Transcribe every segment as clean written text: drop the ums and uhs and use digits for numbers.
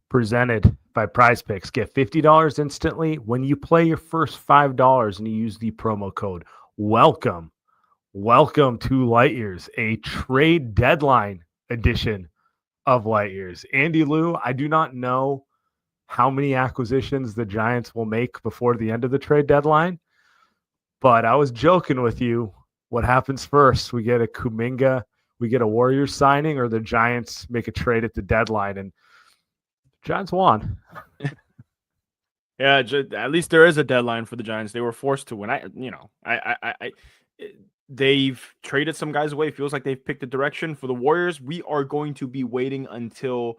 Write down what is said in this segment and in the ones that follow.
presented by Prize Picks. Get $50 instantly when you play your first $5 and you use the promo code WELCOME. Welcome to Light Years, a trade deadline edition of Light Years. Andy Lou, I do not know how many acquisitions the Giants will make before the end of the trade deadline, but I was joking with you. What happens first? We get a Kuminga, we get a Warriors signing, or the Giants make a trade at the deadline, and Giants won. Yeah, at least there is a deadline for the Giants. They were forced to win. They've traded some guys away. It feels like they've picked a direction. For the Warriors, we are going to be waiting until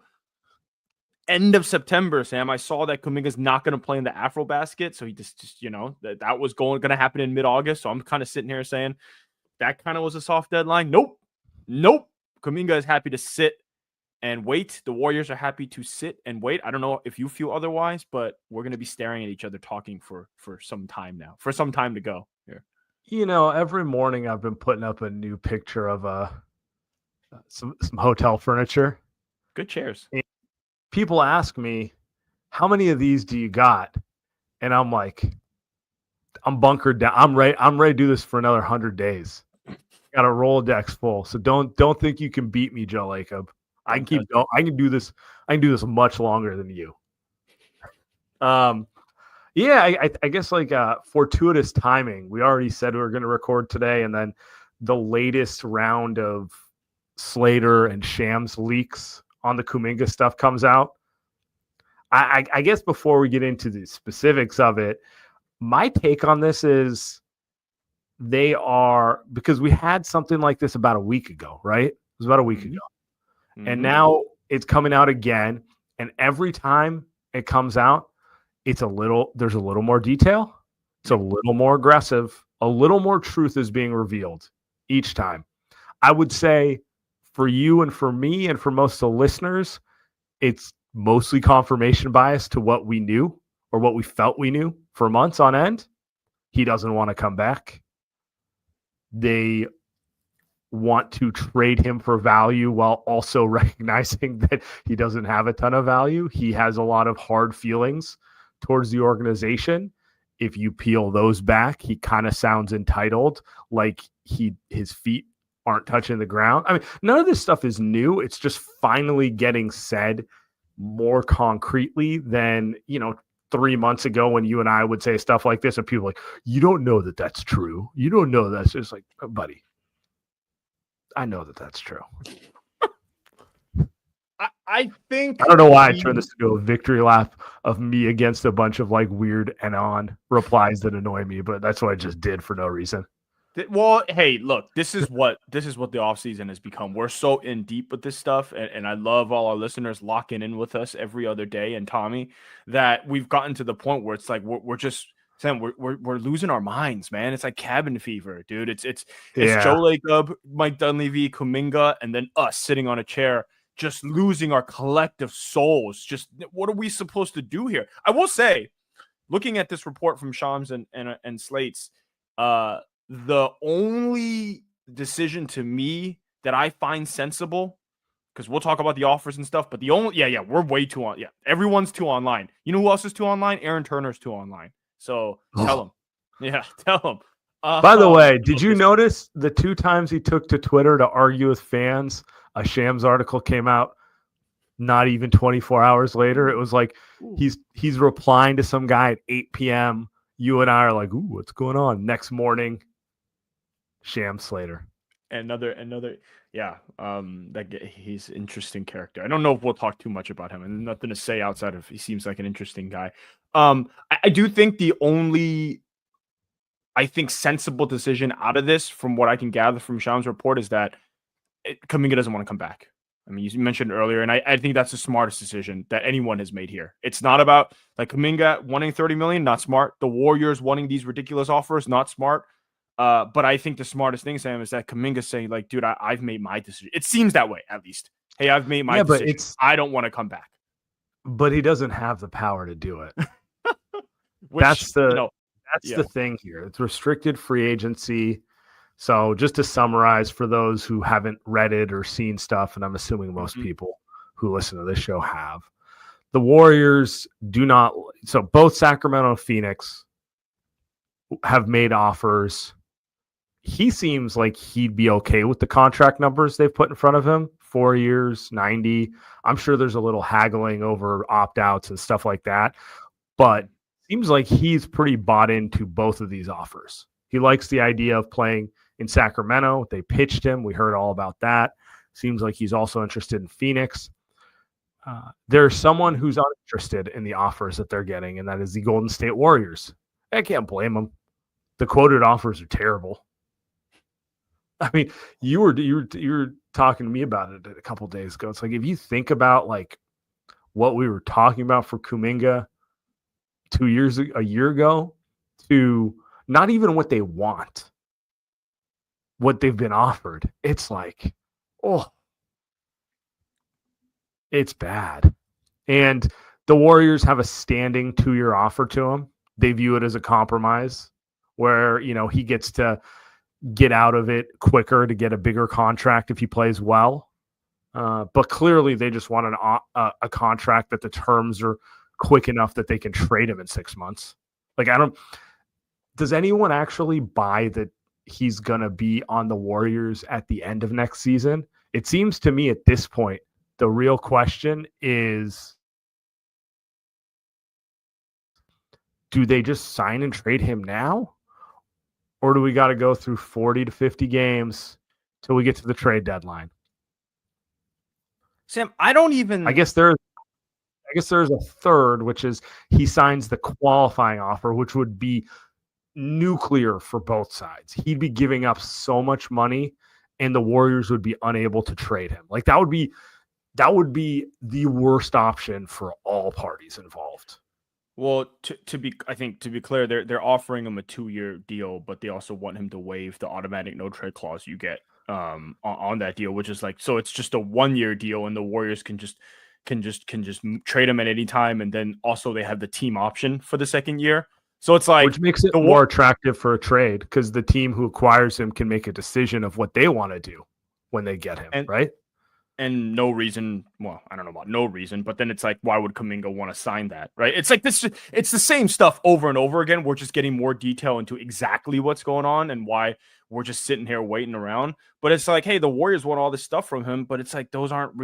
end of September, Sam. I saw that Kuminga's not going to play in the Afro basket, so he just that was going to happen in mid-August. So I'm kind of sitting here saying that kind of was a soft deadline. Nope. Kuminga is happy to sit and wait. The Warriors are happy to sit and wait. I don't know if you feel otherwise, but we're going to be staring at each other talking for some time now, for some time to go here. Every morning I've been putting up a new picture of some hotel furniture. Good chairs. And people ask me, how many of these do you got? And I'm like, I'm bunkered down. I'm ready to do this for another 100 days. Got a Rolodex full. So don't think you can beat me, Joe Lacob. I can keep going. I can do this much longer than you. I guess fortuitous timing. We already said we were going to record today, and then the latest round of Slater and Shams leaks on the Kuminga stuff comes out. I guess before we get into the specifics of it, my take on this is because we had something like this about a week ago, right? It was about a week ago. Mm-hmm. And now it's coming out again. And every time it comes out, there's a little more detail. It's a little more aggressive. A little more truth is being revealed each time. I would say for you and for me and for most of the listeners, it's mostly confirmation bias to what we knew or what we felt we knew for months on end. He doesn't want to come back. They want to trade him for value while also recognizing that he doesn't have a ton of value. He has a lot of hard feelings towards the organization. If you peel those back, he kind of sounds entitled, like his feet aren't touching the ground. I mean, none of this stuff is new. It's just finally getting said more concretely than, 3 months ago when you and I would say stuff like this and people are like, you don't know that that's true. You don't know that's just like, oh, buddy, I know that that's true. I think I don't know why I turned this into a victory lap of me against a bunch of like weird and on replies that annoy me, but that's what I just did for no reason. Well, hey, look, this is what the offseason has become. We're so in deep with this stuff, and I love all our listeners locking in with us every other day, and Tommy, that we've gotten to the point where it's like we're just Sam, we're losing our minds, man. It's like cabin fever, dude. It's Joe Lacob, Mike Dunleavy, Kuminga, and then us sitting on a chair, just losing our collective souls. Just what are we supposed to do here? I will say, looking at this report from Shams and Slate's, the only decision to me that I find sensible, because we'll talk about the offers and stuff, but the only we're way too on. Yeah, everyone's too online. You know who else is too online? Aaron Turner's too online. So tell him. Yeah, tell him. By the way, did you notice the 2 times he took to Twitter to argue with fans? A Shams article came out not even 24 hours later. It was like he's replying to some guy at 8 p.m. You and I are like, ooh, what's going on? Next morning, Shams Slater. Another he's an interesting character. I don't know if we'll talk too much about him, and nothing to say outside of he seems like an interesting guy. I do think the only sensible decision out of this, from what I can gather from Shams' report, is that Kuminga doesn't want to come back. I mean, you mentioned earlier, and I think that's the smartest decision that anyone has made here. It's not about like Kuminga wanting $30 million, not smart. The Warriors wanting these ridiculous offers, not smart. But I think the smartest thing, Sam, is that Kuminga saying, like, dude, I've made my decision. It seems that way, at least. Hey, I've made my decision. I don't want to come back. But he doesn't have the power to do it. That's the thing here. It's restricted free agency. So just to summarize for those who haven't read it or seen stuff, and I'm assuming most people who listen to this show have, The Warriors do not. So both Sacramento and Phoenix have made offers. He seems like he'd be okay with the contract numbers they've put in front of him. 4 years, 90. I'm sure there's a little haggling over opt-outs and stuff like that. But seems like he's pretty bought into both of these offers. He likes the idea of playing in Sacramento. They pitched him. We heard all about that. Seems like he's also interested in Phoenix. There's someone who's uninterested in the offers that they're getting, and that is the Golden State Warriors. I can't blame them. The quoted offers are terrible. I mean, you were talking to me about it a couple of days ago. It's like, if you think about like what we were talking about for Kuminga a year ago, to not even what they want, what they've been offered, it's like, oh, it's bad. And the Warriors have a standing 2-year offer to him. They view it as a compromise where, he gets to get out of it quicker to get a bigger contract if he plays well. But clearly they just want a contract that the terms are quick enough that they can trade him in 6 months. Like, does anyone actually buy that he's going to be on the Warriors at the end of next season? It seems to me at this point, the real question is, do they just sign and trade him now? Or do we got to go through 40 to 50 games till we get to the trade deadline? Sam, I guess there's a third, which is he signs the qualifying offer, which would be nuclear for both sides. He'd be giving up so much money, and the Warriors would be unable to trade him. Like, that would be the worst option for all parties involved. Well, to be clear, they're offering him a 2-year deal, but they also want him to waive the automatic no trade clause you get on that deal, which is like, so it's just a 1-year deal, and the Warriors can just trade him at any time, and then also they have the team option for the second year. So it's like, which makes it more attractive for a trade, because the team who acquires him can make a decision of what they want to do when they get him, right? And no reason, well, I don't know about no reason, but then it's like, why would Kuminga want to sign that, right? It's like this, it's the same stuff over and over again. We're just getting more detail into exactly what's going on and why we're just sitting here waiting around. But it's like, hey, the Warriors want all this stuff from him, but it's like, those aren't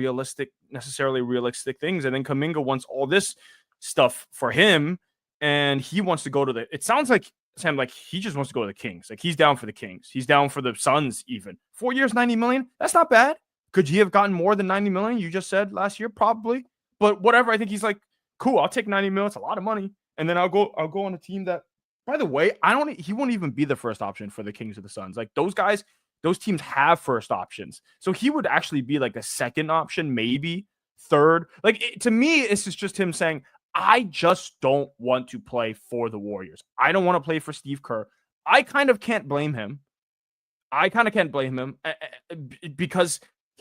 necessarily realistic things. And then Kuminga wants all this stuff for him, and he wants to go to it sounds like, Sam, like he just wants to go to the Kings. Like, he's down for the Kings. He's down for the Suns even. 4 years, $90 million. That's not bad. Could he have gotten more than $90 million? You just said last year, probably. But whatever. I think he's like, cool, I'll take $90 million. It's a lot of money. And then I'll go on a team that, by the way, he won't even be the first option for the Kings or the Suns. Like, those guys, those teams have first options. So he would actually be like a second option, maybe third. Like, to me, this is just him saying, I just don't want to play for the Warriors. I don't want to play for Steve Kerr. I kind of can't blame him. Because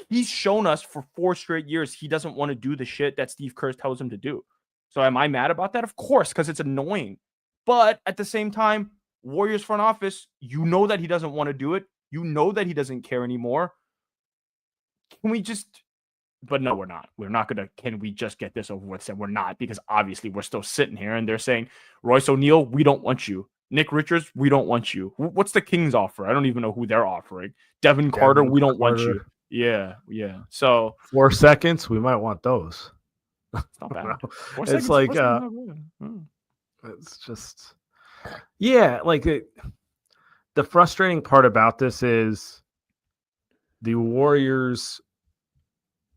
he's shown us for 4 straight years he doesn't want to do the shit that Steve Kerr tells him to do. So am I mad about that? Of course, because it's annoying. But at the same time, Warriors front office, you know that he doesn't want to do it. You know that he doesn't care anymore. Can we just... But no, we're not. We're not going to... Can we just get this over with? And we're not, because obviously we're still sitting here and they're saying, Royce O'Neal, we don't want you. Nick Richards, we don't want you. What's the Kings offer? I don't even know who they're offering. Devin Carter, we don't want you. Yeah. So 4 seconds, we might want those. It's not bad. It's like it's just, yeah, like the frustrating part about this is the Warriors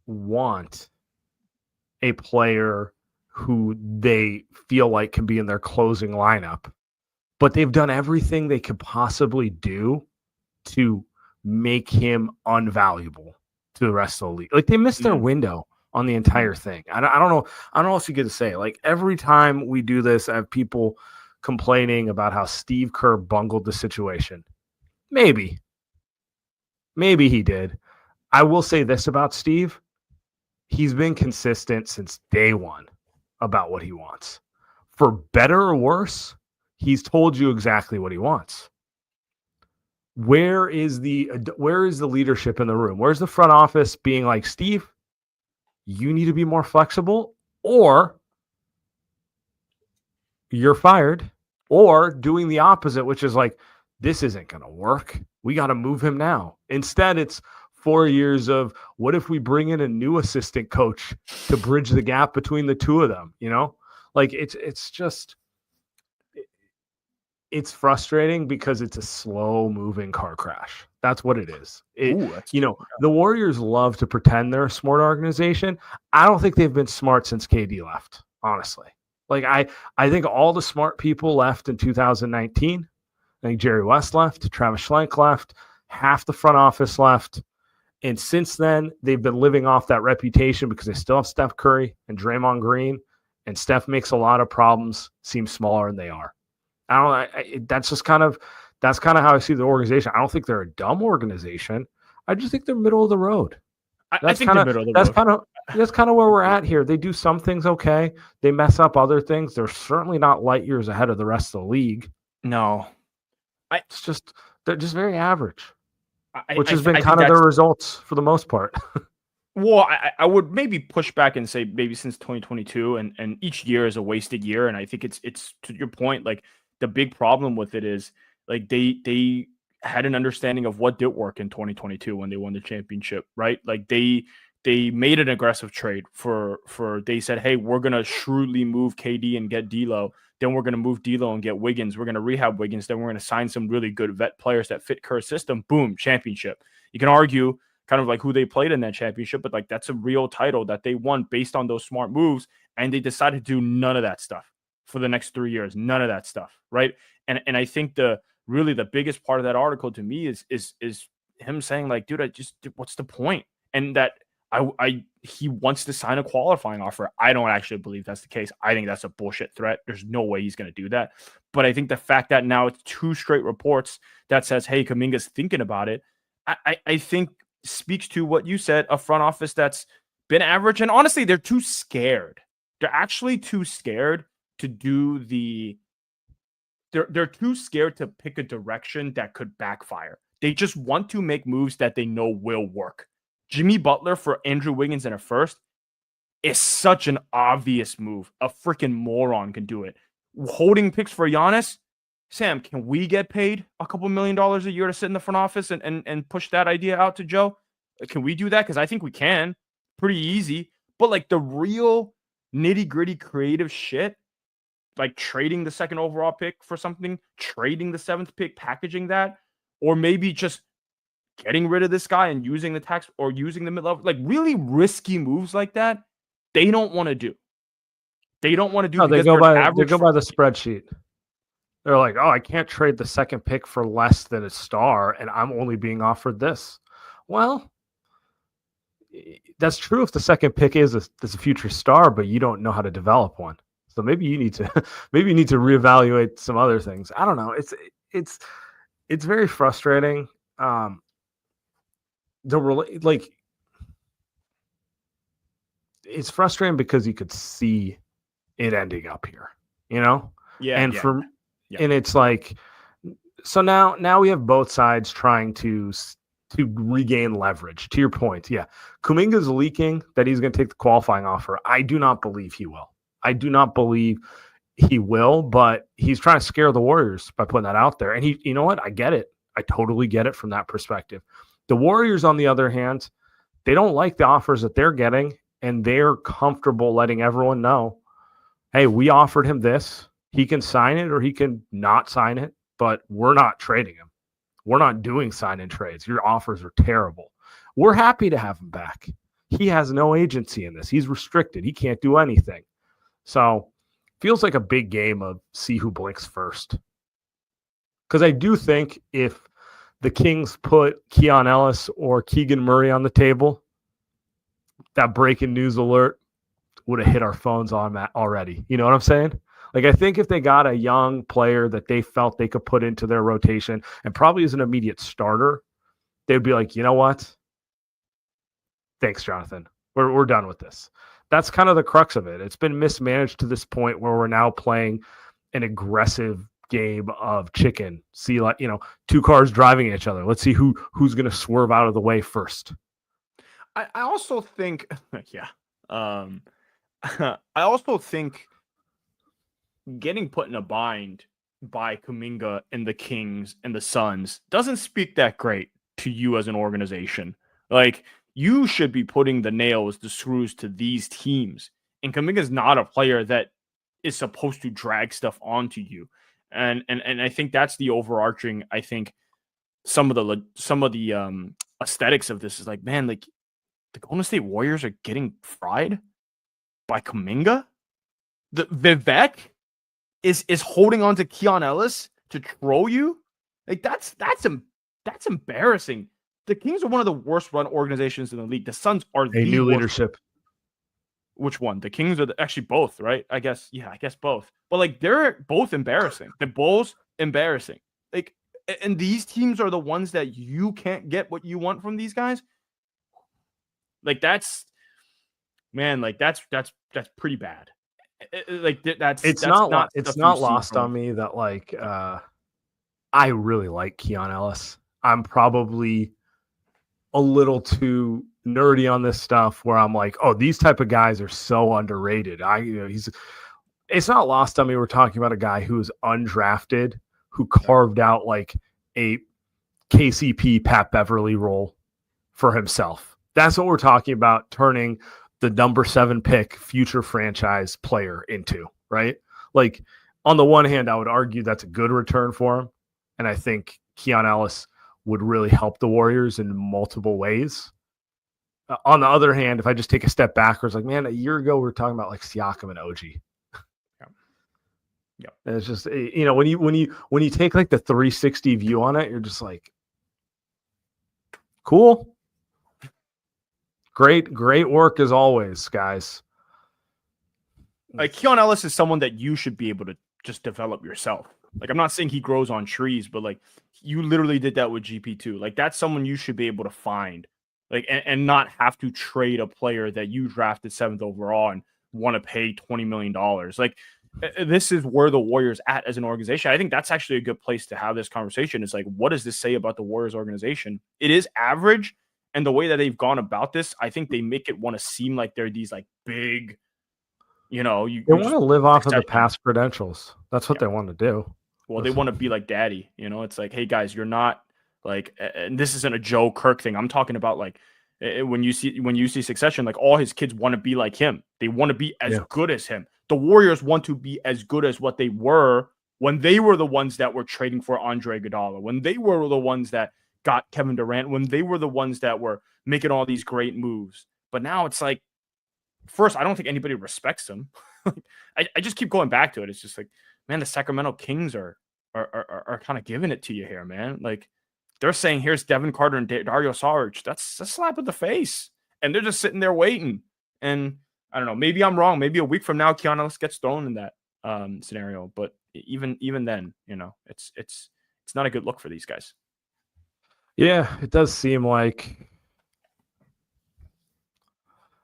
want a player who they feel like can be in their closing lineup, but they've done everything they could possibly do to make him unvaluable to the rest of the league. Like, they missed their window on the entire thing. I don't know what else you get to say. Like, every time we do this, I have people complaining about how Steve Kerr bungled the situation. Maybe he did. I will say this about Steve. He's been consistent since day one about what he wants. For better or worse, he's told you exactly what he wants. Where is the leadership in the room? Where's the front office being like, Steve, you need to be more flexible, or you're fired, or doing the opposite, which is like, this isn't going to work. We got to move him now. Instead, it's 4 years of what if we bring in a new assistant coach to bridge the gap between the two of them, Like it's just it's frustrating because it's a slow moving car crash. That's what it is. The Warriors love to pretend they're a smart organization. I don't think they've been smart since KD left, honestly. Like I think all the smart people left in 2019. I think Jerry West left, Travis Schlenk left, half the front office left. And since then, they've been living off that reputation because they still have Steph Curry and Draymond Green, and Steph makes a lot of problems seem smaller than they are. That's kind of how I see the organization. I don't think they're a dumb organization. I just think they're middle of the road. I think they're middle of the road. That's kind of where we're at here. They do some things okay. They mess up other things. They're certainly not light years ahead of the rest of the league. No. They're just very average, which has been kind of their results for the most part. Well, I would maybe push back and say maybe since 2022 and each year is a wasted year. And I think it's to your point, like the big problem with it is like they had an understanding of what did work in 2022 when they won the championship, right? Like they made an aggressive trade for they said, hey, we're going to shrewdly move KD and get D'Lo. Then we're going to move D'Lo and get Wiggins. We're going to rehab Wiggins. Then we're going to sign some really good vet players that fit Kerr's system. Boom, championship. You can argue kind of like who they played in that championship, but like that's a real title that they won based on those smart moves. And they decided to do none of that stuff for the next 3 years. None of that stuff, right? And I think the biggest part of that article to me is him saying like, dude, what's the point? And that he wants to sign a qualifying offer. I don't actually believe that's the case. I think that's a bullshit threat. There's no way he's going to do that. But I think the fact that now it's 2 straight reports that says, hey, Kuminga's thinking about it, I think speaks to what you said, a front office that's been average. And honestly, they're too scared. They're actually too scared to do they're too scared to pick a direction that could backfire. They just want to make moves that they know will work. Jimmy Butler for Andrew Wiggins in a first is such an obvious move. A freaking moron can do it. Holding picks for Giannis, Sam, can we get paid a couple $1 million a year to sit in the front office and push that idea out to Joe? Can we do that? Because I think we can. Pretty easy. But like the real nitty-gritty creative shit, like trading the 2nd overall pick for something, trading the 7th pick, packaging that, or maybe just getting rid of this guy and using the tax or using the mid-level, like really risky moves like that, they don't want to do. They don't want to do. No, they go by the spreadsheet. They're like, oh, I can't trade the 2nd pick for less than a star, and I'm only being offered this. Well, that's true if the 2nd pick is a future star, but you don't know how to develop one. So maybe you need to reevaluate some other things. I don't know. It's very frustrating. It's frustrating because you could see it ending up here, Yeah. And it's like, so now we have both sides trying to regain leverage. To your point, yeah, Kuminga's leaking that he's going to take the qualifying offer. I do not believe he will. But he's trying to scare the Warriors by putting that out there. And you know what? I get it. I totally get it from that perspective. The Warriors, on the other hand, they don't like the offers that they're getting, and they're comfortable letting everyone know, hey, we offered him this. He can sign it or he can not sign it, but we're not trading him. We're not doing sign-in trades. Your offers are terrible. We're happy to have him back. He has no agency in this. He's restricted. He can't do anything. So feels like a big game of see who blinks first. Because I do think if the Kings put Keon Ellis or Keegan Murray on the table, that breaking news alert would have hit our phones on that already. You know what I'm saying? Like, I think if they got a young player that they felt they could put into their rotation and probably as an immediate starter, they'd be like, you know what? Thanks, Jonathan. We're done with this. That's kind of the crux of it. It's been mismanaged to this point where we're now playing an aggressive game of chicken. See, like, 2 cars driving each other. Let's see who's going to swerve out of the way first. I also think, yeah. I also think getting put in a bind by Kuminga and the Kings and the Suns doesn't speak that great to you as an organization. Like, you should be putting the nails, the screws to these teams. And Kuminga's not a player that is supposed to drag stuff onto you. And I think that's the overarching, I think, some of the aesthetics of this is like, man, like the Golden State Warriors are getting fried by Kuminga. The Vivek is holding on to Keon Ellis to throw you. Like that's embarrassing. The Kings are one of the worst run organizations in the league. The Suns are a new leadership. Which one? The Kings are actually both, right? I guess both. But like they're both embarrassing. The Bulls embarrassing. Like, and these teams are the ones that you can't get what you want from these guys. Like that's pretty bad. Like it's not lost on me that like I really like Keon Ellis. I'm probably a little too nerdy on this stuff where I'm like, oh, these type of guys are so underrated. It's not lost on me. We're talking about a guy who is undrafted, who carved out like a KCP Pat Beverly role for himself. That's what we're talking about, turning the number 7 pick future franchise player into, right? Like, on the one hand, I would argue that's a good return for him. And I think Keon Ellis would really help the Warriors in multiple ways. On the other hand, if I just take a step backwards, like, man, a year ago, we were talking about like Siakam and OG. Yeah. And it's just, when you take like the 360 view on it, you're just like, cool. Great work as always, guys. Like Keon Ellis is someone that you should be able to just develop yourself. Like, I'm not saying he grows on trees, but like you literally did that with GP2. Like, that's someone you should be able to find, like, and not have to trade a player that you drafted 7th overall and want to pay $20 million. Like, this is where the Warriors at as an organization. I think that's actually a good place to have this conversation. It's like, what does this say about the Warriors organization? It is average. And the way that they've gone about this, I think they make it want to seem like they're these like big, they want to live off of the past credentials. That's what they want to do. Well, they want to be like daddy. It's like, hey guys, you're not like, and this isn't a Joe Kirk thing. I'm talking about like when you see Succession, like all his kids want to be like him. They want to be as good as him. The Warriors want to be as good as what they were when they were the ones that were trading for Andre Iguodala, when they were the ones that got Kevin Durant, when they were the ones that were making all these great moves. But now it's like, first, I don't think anybody respects them. I just keep going back to it. It's just like, man, the Sacramento Kings are kind of giving it to you here, man. Like, they're saying, here's Devin Carter and Dario Saric. That's a slap in the face. And they're just sitting there waiting. And I don't know, maybe I'm wrong. Maybe a week from now, Keon Ellis gets thrown in that scenario. But even then, it's not a good look for these guys. Yeah, it does seem like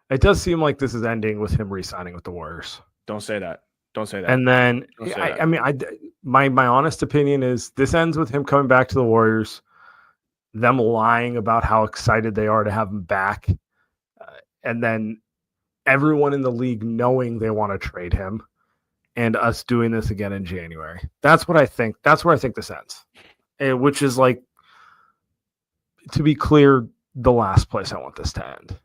this is ending with him re-signing with the Warriors. Don't say that. And then, my honest opinion is this ends with him coming back to the Warriors, them lying about how excited they are to have him back, and then everyone in the league knowing they want to trade him, and us doing this again in January. That's what I think. That's where I think this ends, which is like, to be clear, the last place I want this to end.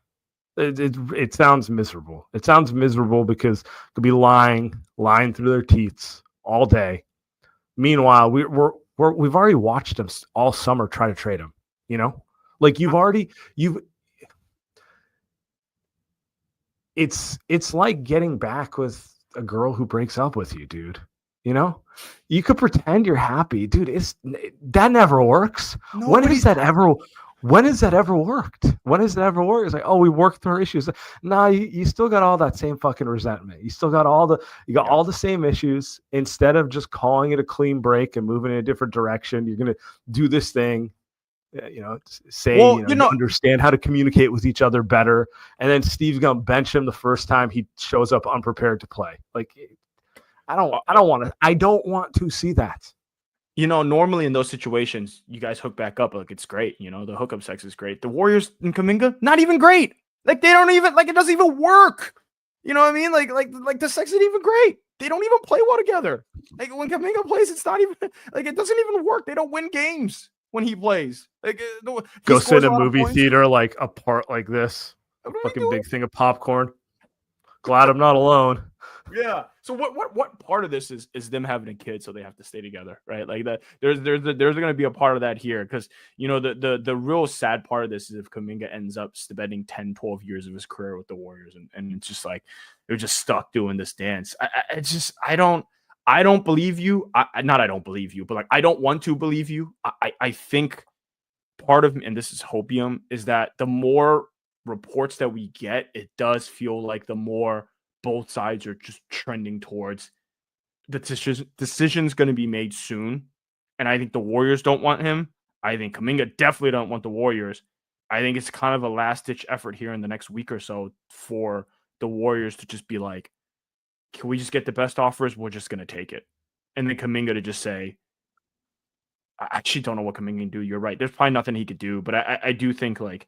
It sounds miserable. It sounds miserable because it could be lying through their teeth all day. Meanwhile, we've already watched them all summer try to trade him. Like it's like getting back with a girl who breaks up with you, dude. You could pretend you're happy, dude. That never works. When has that ever worked? It's like, oh, we worked through our issues. Nah, you still got all that same fucking resentment. You still got all the same issues. Instead of just calling it a clean break and moving in a different direction, you're gonna do this thing. Understand how to communicate with each other better. And then Steve's gonna bench him the first time he shows up unprepared to play. Like, I don't want to see that. Normally in those situations, you guys hook back up. Like, it's great. The hookup sex is great. The Warriors and Kuminga, not even great. Like, they don't even, like, it doesn't even work. You know what I mean? Like the sex isn't even great. They don't even play well together. Like when Kuminga plays, it's not even like it doesn't even work. They don't win games when he plays. Like he Go sit scores in a a lot of movie points. theater like apart like this. What are we Fucking doing? big thing of popcorn. Glad I'm not alone. Yeah. So what part of this is them having a kid, so they have to stay together, right? Like that. There's going to be a part of that here because the real sad part of this is if Kuminga ends up spending 10, 12 years of his career with the Warriors, and it's just like they're just stuck doing this dance. I don't believe you. I don't believe you, but like I don't want to believe you. I think part of, and this is hopium, is that the more reports that we get, it does feel like the more both sides are just trending towards the decision's going to be made soon. And I think the Warriors don't want him. I think Kuminga definitely don't want the Warriors. I think it's kind of a last-ditch effort here in the next week or so for the Warriors to just be like, can we just get the best offers? We're just going to take it. And then Kuminga to just say, I actually don't know what Kuminga can do. You're right. There's probably nothing he could do. But I do think, like,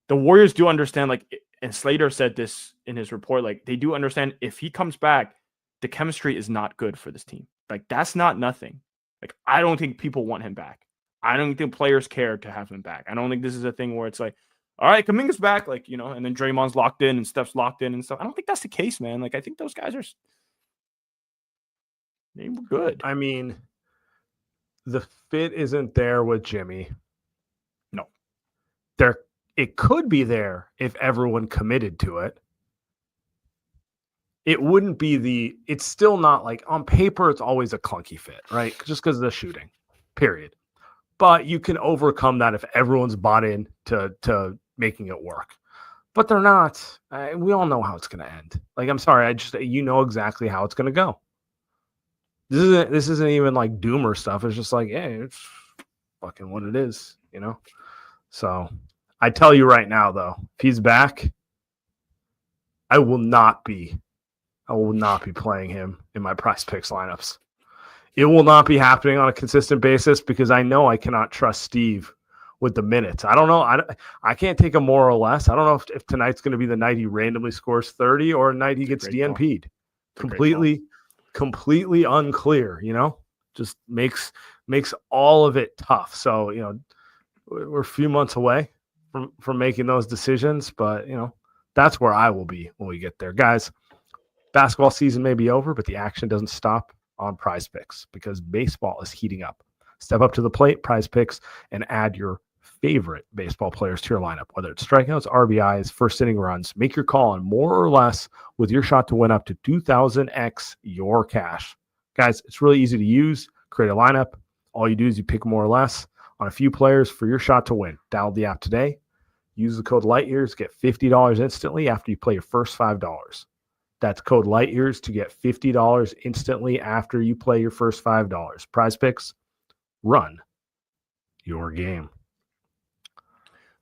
the Warriors do understand, like, and Slater said this in his report, like, they do understand if he comes back, the chemistry is not good for this team. Like, that's not nothing. Like, I don't think people want him back. I don't think players care to have him back. I don't think this is a thing where it's like, all right, Kuminga's back, like, and then Draymond's locked in and Steph's locked in and stuff. I don't think that's the case, man. Like, I think those guys are they were good. I mean, the fit isn't there with Jimmy. No. It could be there if everyone committed to it. It wouldn't be it's still not like on paper, it's always a clunky fit, right? Just because of the shooting, period. But you can overcome that if everyone's bought in to making it work. But they're not. We all know how it's going to end. Like, I'm sorry. Exactly how it's going to go. This isn't even like doomer stuff. It's just like, yeah, it's fucking what it is, So I tell you right now, though, if he's back, I will not be playing him in my Prize Picks lineups. It will not be happening on a consistent basis because I know I cannot trust Steve with the minutes. I don't know. I can't take a more or less. I don't know if tonight's going to be the night he randomly scores 30 or a night he gets DNP'd. Completely unclear, just makes all of it tough. So, we're a few months away from making those decisions, but, that's where I will be when we get there. Guys, basketball season may be over, but the action doesn't stop on Prize Picks because baseball is heating up. Step up to the plate, Prize Picks, and add your favorite baseball players to your lineup, whether it's strikeouts, RBIs, first inning runs. Make your call on more or less with your shot to win up to 2,000x your cash. Guys, it's really easy to use. Create a lineup. All you do is you pick more or less on a few players for your shot to win. Download the app today. Use the code LIGHTYEARS. Get $50 instantly after you play your first $5. That's code LIGHTYEARS to get $50 instantly after you play your first $5. Prize Picks, run your game.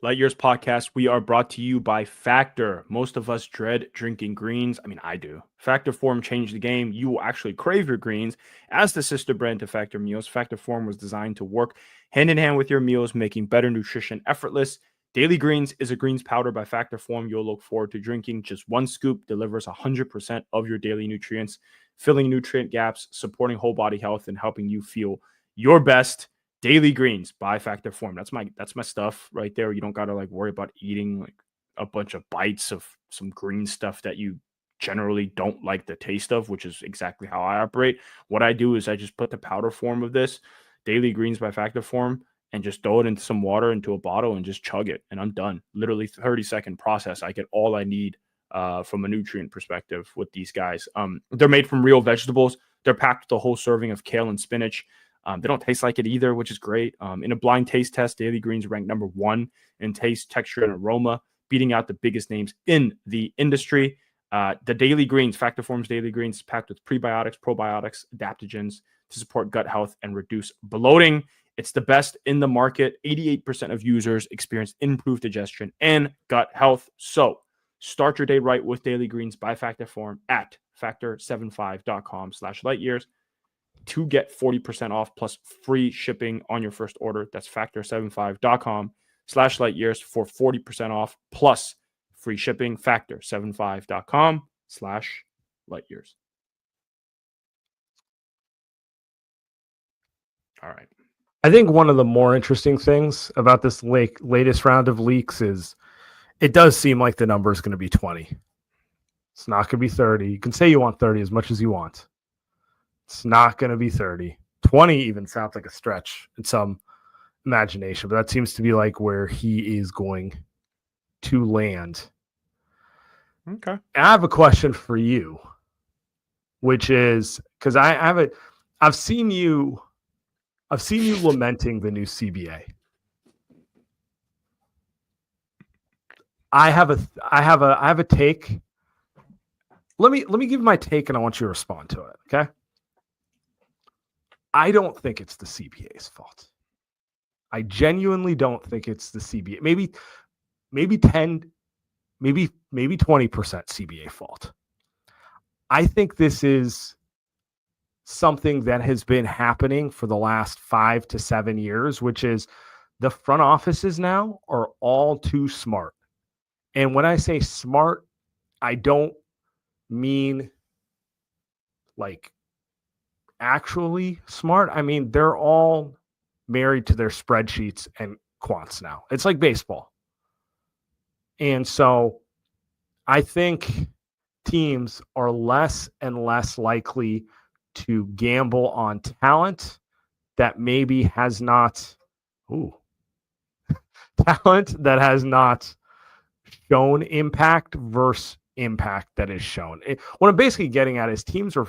Light Years Podcast, we are brought to you by Factor. Most of us dread drinking greens. I mean, I do. Factor Form changed the game. You will actually crave your greens. As the sister brand to Factor Meals, Factor Form was designed to work hand in hand with your meals, making better nutrition effortless. Daily Greens is a greens powder by Factor Form you'll look forward to drinking. Just one scoop delivers 100% of your daily nutrients, filling nutrient gaps, supporting whole body health, and helping you feel your best. Daily Greens by Factor Form. That's my stuff right there. You don't got to like worry about eating like a bunch of bites of some green stuff that you generally don't like the taste of, which is exactly how I operate. What I do is I just put the powder form of this Daily Greens by Factor Form and just throw it into some water into a bottle and just chug it. And I'm done. Literally 30-second process. I get all I need from a nutrient perspective with these guys. They're made from real vegetables. They're packed with a whole serving of kale and spinach. They don't taste like it either, which is great. In a blind taste test, Daily Greens ranked number 1 in taste, texture, and aroma, beating out the biggest names in the industry. The Daily Greens, Factor Form's Daily Greens, is packed with prebiotics, probiotics, adaptogens to support gut health and reduce bloating. It's the best in the market. 88% of users experience improved digestion and gut health. So start your day right with Daily Greens by Factor Form at factor75.com/lightyears to get 40% off plus free shipping on your first order. That's factor75.com/lightyears for 40% off plus free shipping. Factor75.com/lightyears. All right. I think one of the more interesting things about this latest round of leaks is it does seem like the number is going to be 20. It's not going to be 30. You can say you want 30 as much as you want. It's not going to be 30. 20 even sounds like a stretch in some imagination, but that seems to be like where he is going to land. Okay. I have a question for you, which is because I've seen you lamenting the new CBA. I have a take. Let me give my take, and I want you to respond to it. Okay. I don't think it's the CBA's fault. I genuinely don't think it's the CBA. Maybe 10, maybe 20% CBA fault. I think this is something that has been happening for the last 5 to 7 years, which is the front offices now are all too smart. And when I say smart, I don't mean like actually smart. I mean, they're all married to their spreadsheets and quants now. It's like baseball. And so I think teams are less and less likely to gamble on talent that maybe has not talent that has not shown impact versus impact that is shown. What I'm basically getting at is teams are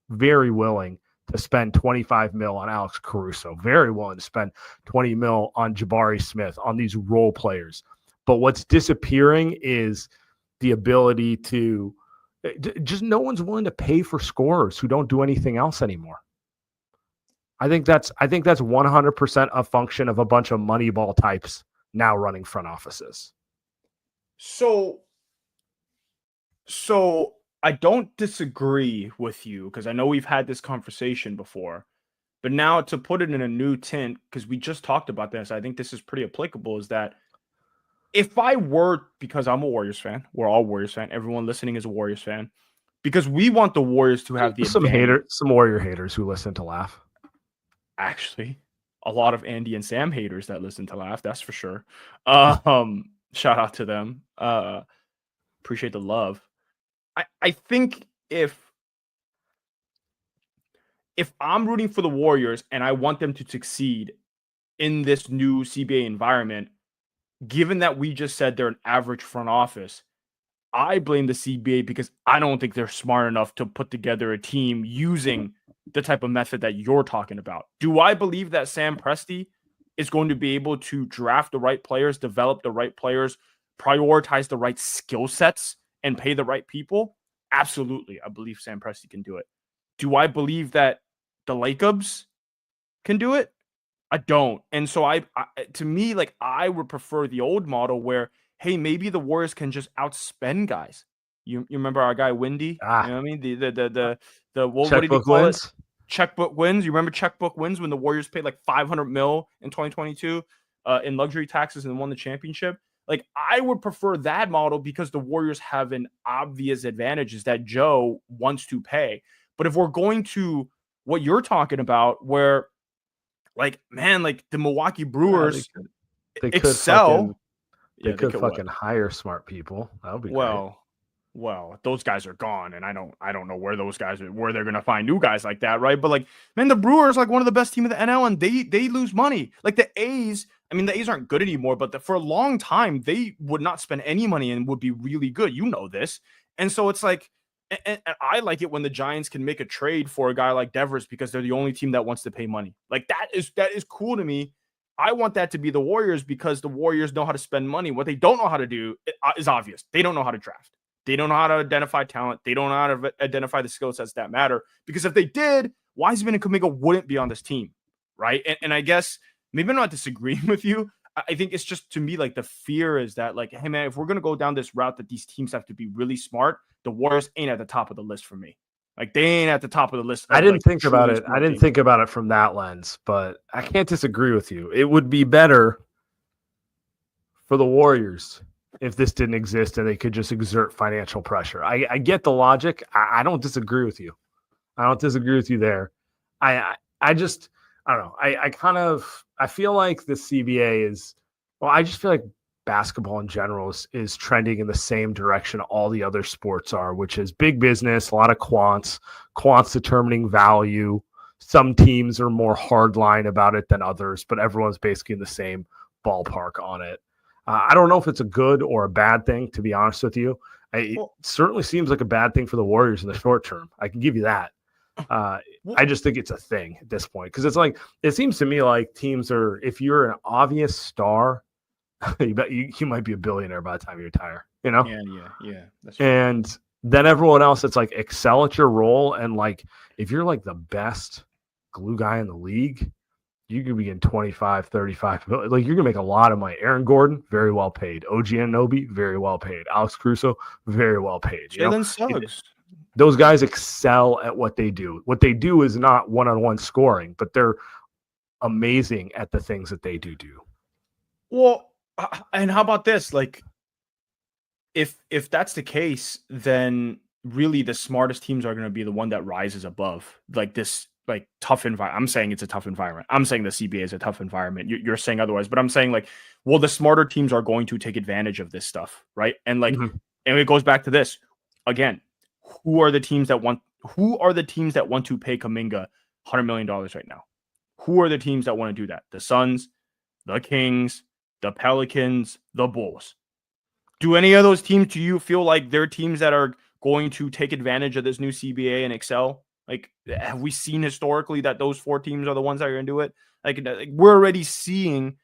very willing to spend 25 mil on Alex Caruso, very willing to spend 20 mil on Jabari Smith, on these role players. But what's disappearing is the ability to just no one's willing to pay for scorers who don't do anything else anymore. I think that's 100% a function of a bunch of Moneyball types now running front offices. So I don't disagree with you because I know we've had this conversation before, but now to put it in a new tint, because we just talked about this, I think this is pretty applicable, is that if I were, because I'm a Warriors fan, we're all Warriors fan, everyone listening is a Warriors fan, because we want the Warriors to have the advantage. Some Warrior haters who listen to laugh. Actually, a lot of Andy and Sam haters that listen to laugh, that's for sure. Shout out to them. Appreciate the love. I think if I'm rooting for the Warriors and I want them to succeed in this new CBA environment, given that we just said they're an average front office, I blame the CBA because I don't think they're smart enough to put together a team using the type of method that you're talking about. Do I believe that Sam Presti is going to be able to draft the right players, develop the right players, prioritize the right skill sets, and pay the right people? Absolutely. I believe Sam Presti can do it. Do I believe that the Lakers can do it? I don't. And so to me, like, I would prefer the old model where, hey, maybe the Warriors can just outspend guys. You remember our guy Windy? You know what I mean? The what did he call it? Checkbook wins. You remember checkbook wins when the Warriors paid like $500 million in 2022 in luxury taxes and won the championship? Like, I would prefer that model because the Warriors have an obvious advantage is that Joe wants to pay. But if we're going to what you're talking about, where like, man, like the Milwaukee Brewers they excel. They could fucking hire smart people. That would be great. Well, those guys are gone, and I don't know where those guys are, where they're gonna find new guys like that, right? But like, man, the Brewers like one of the best teams in the NL, and they lose money. Like the A's, I mean, the A's aren't good anymore, but for a long time they would not spend any money and would be really good. You know this, and so it's like, and I like it when the Giants can make a trade for a guy like Devers because they're the only team that wants to pay money. Like that is cool to me. I want that to be the Warriors because the Warriors know how to spend money. What they don't know how to do is obvious. They don't know how to draft. They don't know how to identify talent. They don't know how to identify the skill sets that matter. Because if they did, Wiseman and Kuminga wouldn't be on this team, right? And I guess maybe I'm not disagreeing with you. I think it's just, to me, like the fear is that, like, hey, man, if we're going to go down this route that these teams have to be really smart, the Warriors ain't at the top of the list for me. Like, they ain't at the top of the list. I didn't think about it. I didn't think about it from that lens, but I can't disagree with you. It would be better for the Warriors if this didn't exist and they could just exert financial pressure. I get the logic. I don't disagree with you. I don't disagree with you there. I I don't know. I feel like the CBA is, well, I just feel like basketball in general is trending in the same direction all the other sports are, which is big business, a lot of quants determining value. Some teams are more hardline about it than others, but everyone's basically in the same ballpark on it. I don't know if it's a good or a bad thing, to be honest with you. It certainly seems like a bad thing for the Warriors in the short term. I can give you that. I just think it's a thing at this point because it's like it seems to me like teams are, if you're an obvious star, you bet you might be a billionaire by the time you retire, you know? Yeah. That's and then everyone else, it's like excel at your role. And like if you're like the best glue guy in the league, you could be in 25, 35. Like you're gonna make a lot of money. Aaron Gordon, very well paid. OG Anunoby, very well paid. Alex Caruso, very well paid. Jalen Suggs. Those guys excel at what they do. What they do is not one-on-one scoring, but they're amazing at the things that they do. Well, and how about this? Like, if that's the case, then really the smartest teams are going to be the one that rises above like this, like tough environment. I'm saying it's a tough environment. I'm saying the CBA is a tough environment. You're saying otherwise, but I'm saying like, well, the smarter teams are going to take advantage of this stuff, right? And like, and it goes back to this again. Who are the teams that want to pay Kuminga $100 million right now? Who are the teams that want to do that? The Suns, the Kings, the Pelicans, the Bulls. Do any of those teams, do you feel like they're teams that are going to take advantage of this new CBA and excel? Like, have we seen historically that those 4 teams are the ones that are going to do it? Like we're already seeing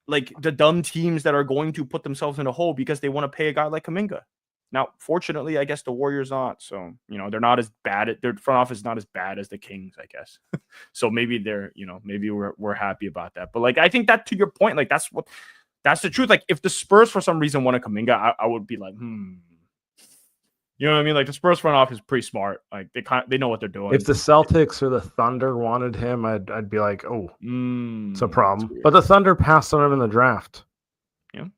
like the dumb teams that are going to put themselves in a hole because they want to pay a guy like Kuminga. Now, fortunately, I guess the Warriors not. So, they're not as bad. Their front office is not as bad as the Kings, I guess. So maybe maybe we're happy about that. But like, I think that to your point, like that's the truth. Like if the Spurs for some reason want to Kuminga, I would be like, You know what I mean? Like the Spurs front office is pretty smart. Like they know what they're doing. If the Celtics or the Thunder wanted him, I'd be like, oh, it's a problem. But the Thunder passed on him in the draft. Yeah.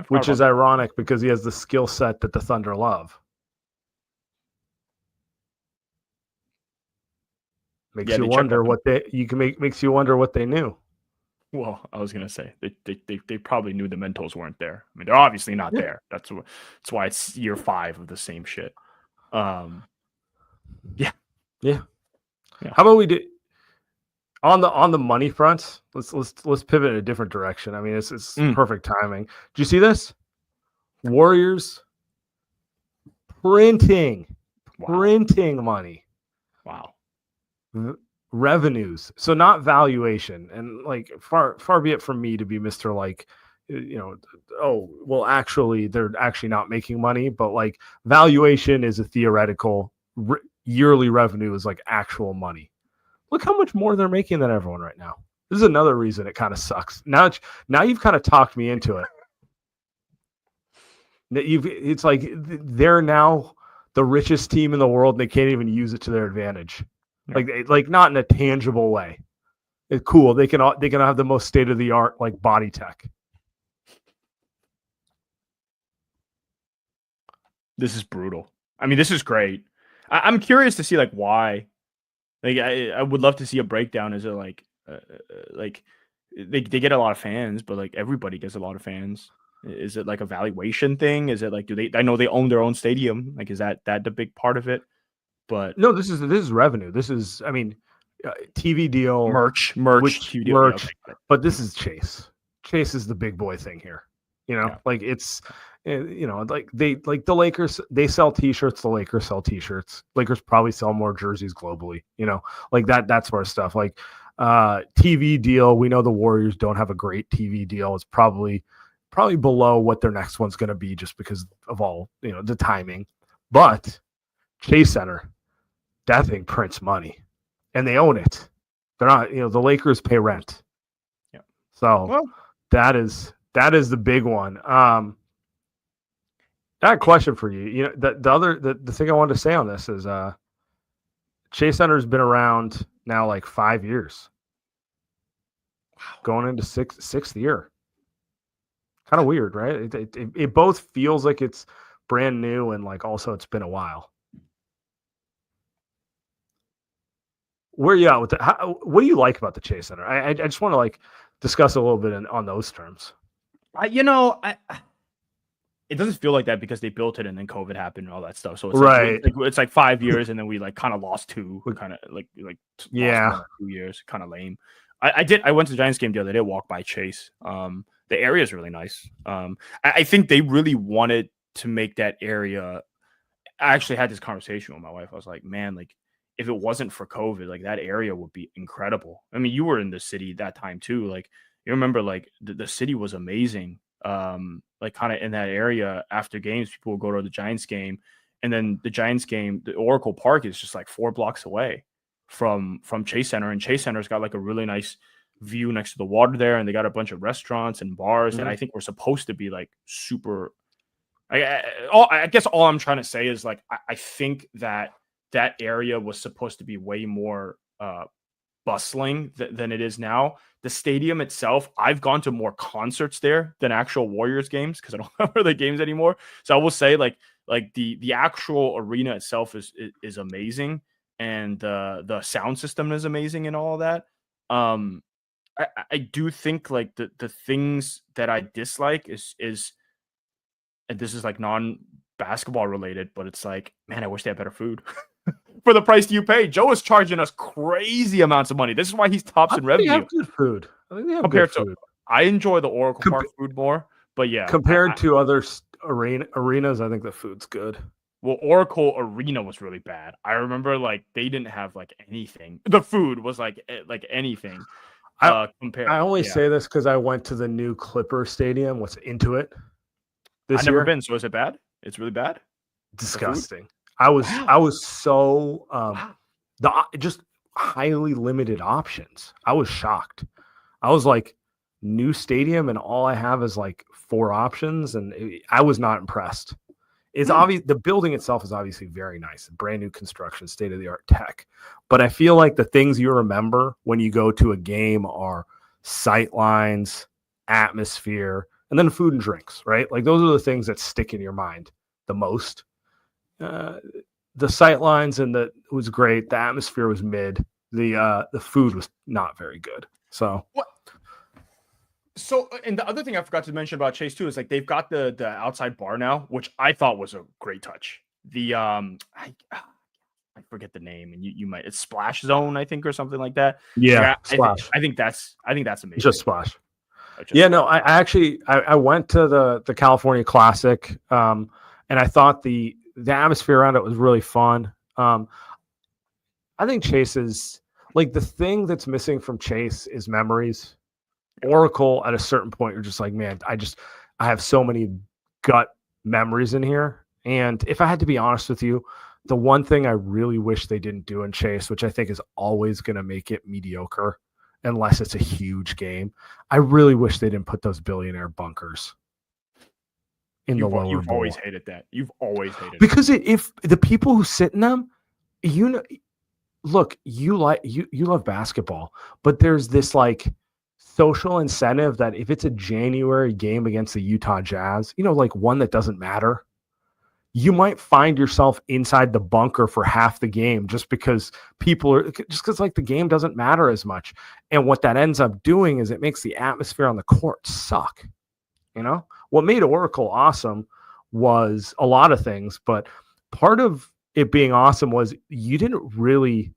Which is ironic because he has the skill set that the Thunder love. Makes you wonder what they knew. Well, I was gonna say they probably knew the mentals weren't there. I mean, they're obviously not there. That's why it's year 5 of the same shit. Yeah. How about we do on the money front? Let's pivot in a different direction. I mean, it's perfect timing. Do you see this? Warriors printing money. Wow. Revenues, so not valuation. And like far be it from me to be Mr. like, actually they're actually not making money, but like valuation is a theoretical. Yearly revenue is like actual money. Look how much more they're making than everyone right now. This is another reason it kind of sucks. Now you've kind of talked me into it. It's like they're now the richest team in the world and they can't even use it to their advantage. Yeah. Like not in a tangible way. It's cool. They can have the most state of the art like body tech. This is brutal. I mean, this is great. I'm curious to see like why. Like I would love to see a breakdown. Is it like they get a lot of fans, but like everybody gets a lot of fans. Is it like a valuation thing? Is it like I know they own their own stadium. Like is that the big part of it? But no, this is revenue. This is TV deal, merch, TV deal, merch. Okay. But this is Chase. Chase is the big boy thing here. Like it's like the Lakers, they sell t-shirts, the Lakers sell t-shirts. Lakers probably sell more jerseys globally, like that sort of stuff. Like TV deal, we know the Warriors don't have a great TV deal. It's probably below what their next one's going to be just because of all, the timing. But Chase Center, that thing prints money and they own it. They're not, the Lakers pay rent. Yeah. So that is the big one. I had a question for you. The thing I wanted to say on this is Chase Center has been around now like 5 years. Wow. Going into sixth year. Kind of weird, right? It both feels like it's brand new and like also it's been a while. where are you at with that? What do you like about the Chase Center? I just want to like discuss a little bit on those terms. It doesn't feel like that because they built it and then COVID happened and all that stuff. So it's right. it's like 5 years and then we like kind of lost 2, kind of like yeah, lost 1 or 2 years, kind of lame. I went to the Giants game the other day, walked by Chase. The area is really nice. I think they really wanted to make that area. I actually had this conversation with my wife. I was like, man, like if it wasn't for COVID, like that area would be incredible. I mean, you were in the city that time too. Like you remember, like the city was amazing. Like kind of in that area after games, people would go to the Giants game, and then the Giants game, the Oracle Park is just like 4 blocks away from Chase Center, and Chase Center's got like a really nice view next to the water there, and they got a bunch of restaurants and bars, and I think we're supposed to be like super. I guess all I'm trying to say is like I think that area was supposed to be way more bustling than it is now. The stadium itself, I've gone to more concerts there than actual Warriors games because I don't cover the games anymore. So I will say like the actual arena itself is amazing, and the sound system is amazing and all of that. I do think like the things that I dislike is and this is like non-basketball related, but it's like, man, I wish they had better food. For the price you pay. Joe is charging us crazy amounts of money. This is why he's tops in revenue. They have good food. I think they have compared good food. I enjoy the Oracle Park food more, but yeah. Compared to other arenas, I think the food's good. Well, Oracle Arena was really bad. I remember like they didn't have like anything. The food was like anything. I only say this because I went to the new Clipper Stadium. What's into it? I've never been. So is it bad? It's really bad. Disgusting. I was so just highly limited options. I was shocked. I was like, new stadium, and all I have is like 4 options, and I was not impressed. It's obvious the building itself is obviously very nice, brand new construction, state of the art tech. But I feel like the things you remember when you go to a game are sight lines, atmosphere, and then food and drinks, right? Like those are the things that stick in your mind the most. The sight lines and it was great. The atmosphere was mid. The food was not very good. So what? So, and the other thing I forgot to mention about Chase too is like they've got the outside bar now, which I thought was a great touch. The I forget the name, and you might, it's Splash Zone, I think, or something like that. Yeah, Splash. I think that's amazing. Just Splash. No, I actually went to the California Classic, and I thought the atmosphere around it was really fun. I think Chase is like the thing that's missing from Chase is memories. Oracle at a certain point, you're just like, man, I have so many gut memories in here. And if I had to be honest with you, the one thing I really wish they didn't do in Chase, which I think is always going to make it mediocre unless it's a huge game, I really wish they didn't put those billionaire bunkers in the lower bowl. You've always hated that. You've always hated because if the people who sit in them, look, you love basketball, but there's this like social incentive that if it's a January game against the Utah Jazz, like one that doesn't matter, you might find yourself inside the bunker for half the game just because like the game doesn't matter as much. And what that ends up doing is it makes the atmosphere on the court suck. What made Oracle awesome was a lot of things, but part of it being awesome was you didn't really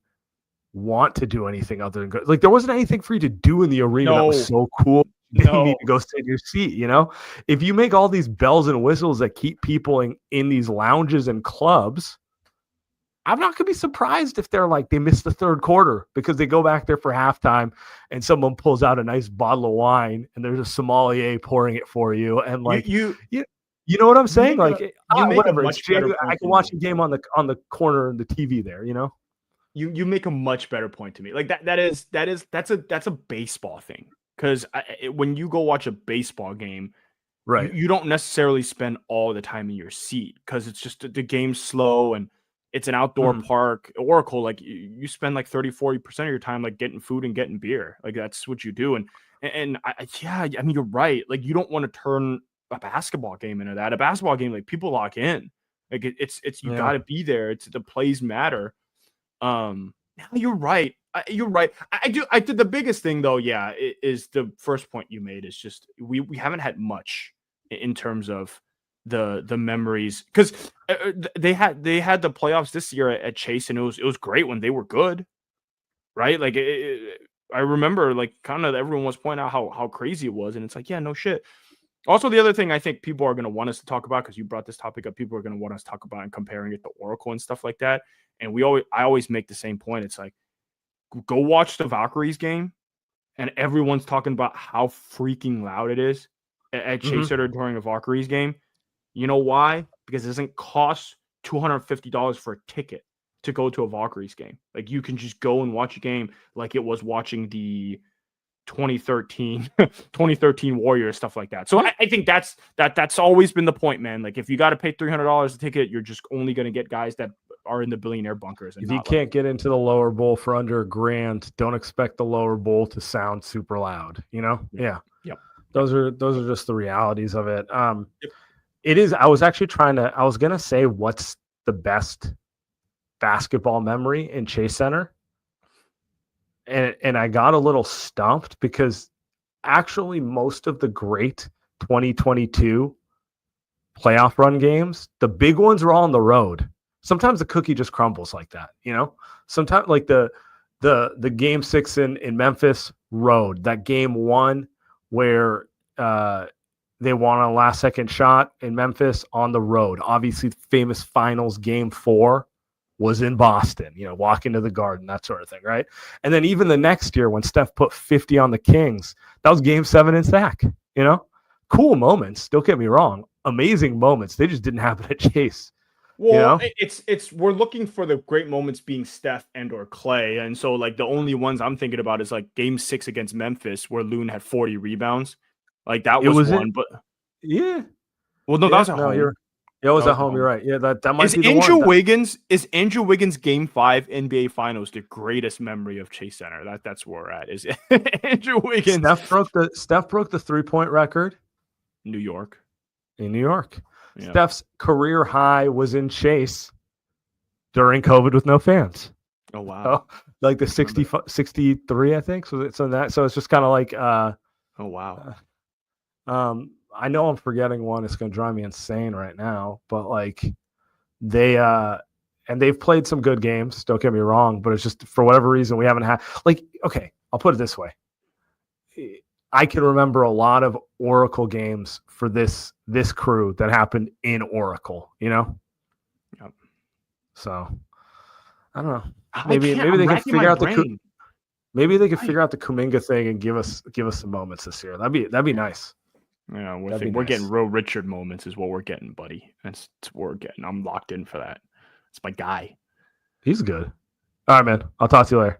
want to do anything other than go. Like there wasn't anything for you to do in the arena that was so cool. You didn't need to go sit in your seat. If you make all these bells and whistles that keep people in these lounges and clubs, I'm not gonna be surprised if they're like they miss the third quarter because they go back there for halftime and someone pulls out a nice bottle of wine and there's a sommelier pouring it for you, and like you know what I'm saying? Like whatever. I can watch the game on the corner of the TV there. You make a much better point to me. Like that's a baseball thing. Because when you go watch a baseball game, right, you don't necessarily spend all the time in your seat because it's just the game's slow and it's an outdoor park. Oracle, like you spend like 30-40% of your time like getting food and getting beer. Like that's what you do. And I mean, you're right. Like you don't want to turn a basketball game into that. A basketball game, like people lock in. Like it's you got to be there. The plays matter. Now you're right. You're right. I do. The biggest thing though, yeah, is the first point you made. Is just we haven't had much in terms of the memories, because they had the playoffs this year at Chase, and it was great when they were good, right? Like I remember like kind of everyone was pointing out how crazy it was, and it's like, yeah, no shit. Also, the other thing I think people are going to want us to talk about, because you brought this topic up, people are going to want us to talk about and comparing it to Oracle and stuff like that. And I always make the same point. It's like, go watch the Valkyries game, and everyone's talking about how freaking loud it is at Chase Center during a Valkyries game. You know why? Because it doesn't cost $250 for a ticket to go to a Valkyries game. Like, you can just go and watch a game like it was watching the 2013 Warriors, stuff like that. So I think that's always been the point, man. Like, if you got to pay $300 a ticket, you're just only going to get guys that are in the billionaire bunkers. And if you can't get into the lower bowl for under $1,000, don't expect the lower bowl to sound super loud. You know? Yeah. Yep. Those are just the realities of it. It is. I was gonna say, what's the best basketball memory in Chase Center? And I got a little stumped, because actually most of the great 2022 playoff run games, the big ones, are all on the road. Sometimes the cookie just crumbles like that, you know? Sometimes, like the game 6 in Memphis, road. That game 1 where they won on a last second shot in Memphis, on the road. Obviously, the famous finals game 4 was in Boston, you know, walk into the Garden, that sort of thing, right? And then even the next year when Steph put 50 on the Kings, that was game 7 in Sac, you know? Cool moments, don't get me wrong. Amazing moments. They just didn't happen at Chase. Well, you know? it's we're looking for the great moments being Steph and or Clay. And so, like, the only ones I'm thinking about is like game 6 against Memphis, where Loon had 40 rebounds. Like, that was one, but yeah. Well, no, that was at home. It was at home. You're right. Yeah, that might be the Andrew one. Wiggins is Andrew Wiggins game 5 NBA Finals the greatest memory of Chase Center? That's where we're at. Is Andrew Wiggins? Steph broke the 3-point record. In New York. Yeah. Steph's career high was in Chase during COVID with no fans. Oh wow! Like the 63, I think. So it's just kind of like. Oh wow. I know I'm forgetting one. It's going to drive me insane right now, but like they've played some good games. Don't get me wrong, but it's just for whatever reason we haven't had, like, okay, I'll put it this way. I can remember a lot of Oracle games for this crew that happened in Oracle, you know? Yep. So I don't know. Maybe they can figure out maybe they can figure out the Kuminga thing and give us some moments this year. That'd be nice. Yeah, we're getting real Richard moments is what we're getting, buddy. That's what we're getting. I'm locked in for that. It's my guy. He's good. All right, man. I'll talk to you later.